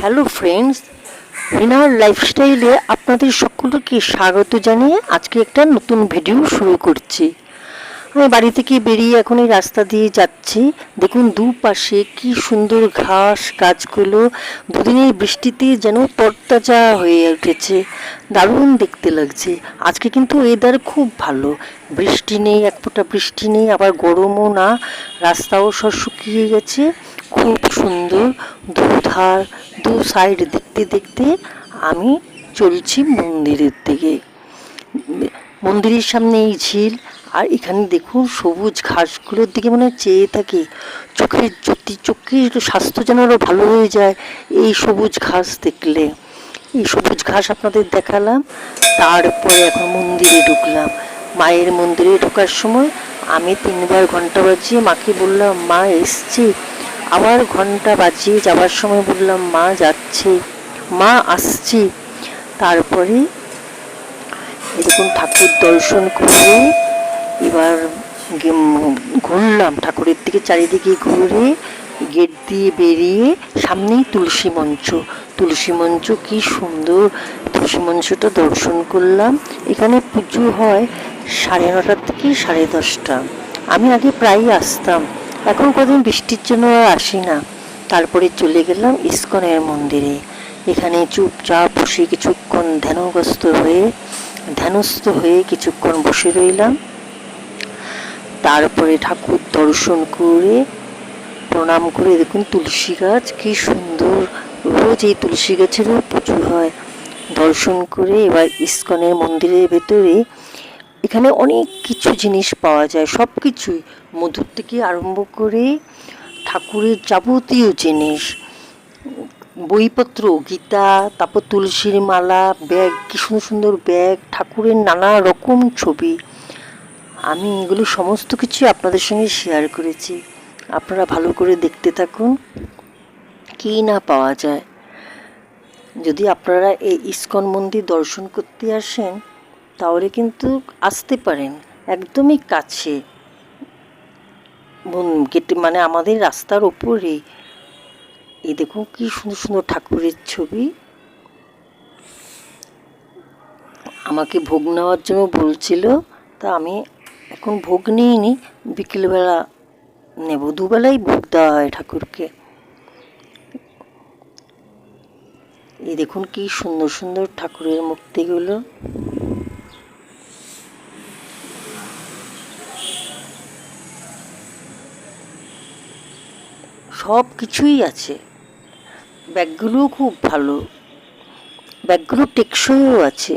Hello friends, রিনার লাইফস্টাইলে আপনাদের সকলকে স্বাগত জানিয়ে আজকে একটা নতুন ভিডিও শুরু করছি। আমি বাড়ি থেকে বেরিয়ে এখন এই রাস্তা দিয়ে যাচ্ছি। দেখুন দুপাশে কি সুন্দর ঘাস, গাছগুলো দুদিনের বৃষ্টিতে যেন তরতাজা হয়ে উঠেছে, দারুণ দেখতে লাগছে। আজকে কিন্তু ওয়েদার খুব ভালো, বৃষ্টি নেই, এক ফোঁটা বৃষ্টি নেই, আবার গরমও না, রাস্তাও সব শুকিয়ে গেছে, খুব সুন্দর। দুধার দু সাইড দেখতে দেখতে আমি চলছি মন্দিরের দিকে। মন্দিরের সামনে এই ঝিল, আর এখানে দেখুন সবুজ ঘাসগুলোর দিকে মনে চেয়ে থাকি, চোখের জ্যোতি, চোখের স্বাস্থ্য যেন আরও ভালো হয়ে যায় এই সবুজ ঘাস দেখলে। এই সবুজ ঘাস আপনাদের দেখালাম, তারপরে এখন মন্দিরে ঢুকলাম। মায়ের মন্দিরে ঢোকার সময় আমি 3বার ঘন্টা বাজিয়ে মাকে বললাম মা এসছি, আবার ঘন্টা বাজিয়ে যাওয়ার সময় বললাম মা যাচ্ছে, মা আসছি। তারপরে এরকম ঠাকুর দর্শন করে এবার ঘুরলাম ঠাকুরের দিকে, চারিদিকে ঘুরে গেট দিয়ে বেরিয়ে সামনেই তুলসী মঞ্চ। তুলসী মঞ্চ কি সুন্দর, তুলসী মঞ্চটা দর্শন করলাম। এখানে পুজো হয় 9:30 থেকে 10:30। আমি আগে প্রায়ই আসতাম, এখন কদিন বৃষ্টির জন্য আর আসি না। তারপরে চলে গেলাম ইস্কনের মন্দিরে। এখানে চুপচাপ বসে কিছুক্ষণ ধ্যানস্থ হয়ে কিছুক্ষণ বসে রইলাম। তারপরে ঠাকুর দর্শন করে প্রণাম করে, দেখুন তুলসী গাছ কি সুন্দর, রোজ এই তুলসী গাছেরও পুজো হয়। দর্শন করে এবার ইস্কনের মন্দিরের ভেতরে এখানে অনেক কিছু জিনিস পাওয়া যায়, সব কিছুই, মধুর থেকে আরম্ভ করে ঠাকুরের যাবতীয় জিনিস, বইপত্র, গীতা, তারপর তুলসীর মালা, ব্যাগ, কি সুন্দর সুন্দর ব্যাগ, ঠাকুরের নানা রকম ছবি। আমি এগুলো সমস্ত কিছু আপনাদের সঙ্গে শেয়ার করেছি, আপনারা ভালো করে দেখতে থাকুন কী না পাওয়া যায়। যদি আপনারা এই ইস্কন মন্দির দর্শন করতে আসেন তাহলে কিন্তু আসতে পারেন, একদমই কাছে, গেটে মানে আমাদের রাস্তার ওপরে। এই দেখুন কি সুন্দর সুন্দর ঠাকুরের ছবি। আমাকে ভোগ নেওয়ার জন্য বলছিল, তা আমি এখন ভোগ নিইনি, বিকেলবেলা নেব, দুবেলাই ভোগ দেওয়া হয় ঠাকুরকে। এই দেখুন কি সুন্দর সুন্দর ঠাকুরের মূর্তিগুলো। সব কিছুই আছে, ব্যাগগুলোও খুব ভালো, ব্যাগগুলো টেকসইও আছে।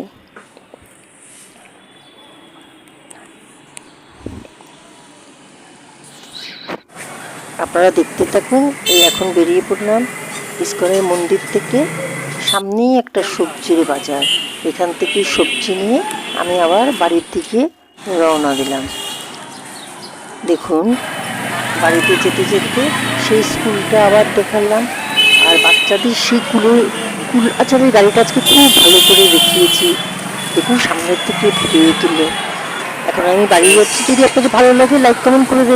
আপনারা দেখতে থাকুন। এই এখন বেরিয়ে পড়লাম ইস্কনের মন্দির থেকে, সামনেই একটা সবজির বাজার, এখান থেকে সবজি নিয়ে আমি আবার বাড়ির দিকে রওনা দিলাম। দেখুন বাড়িতে যেতে যেতে সেই স্কুলটা আবার দেখালাম, আর বাচ্চাদের সেই কুল আচারের গাড়িটা আজকে খুব ভালো করে দেখিয়েছি, দেখুন সামনের থেকে ভিডিও তুলে। এখন আমি বাড়ি যাচ্ছি, যদি আপনাদের ভালো লাগে লাইক কমেন্ট করে দেবেন।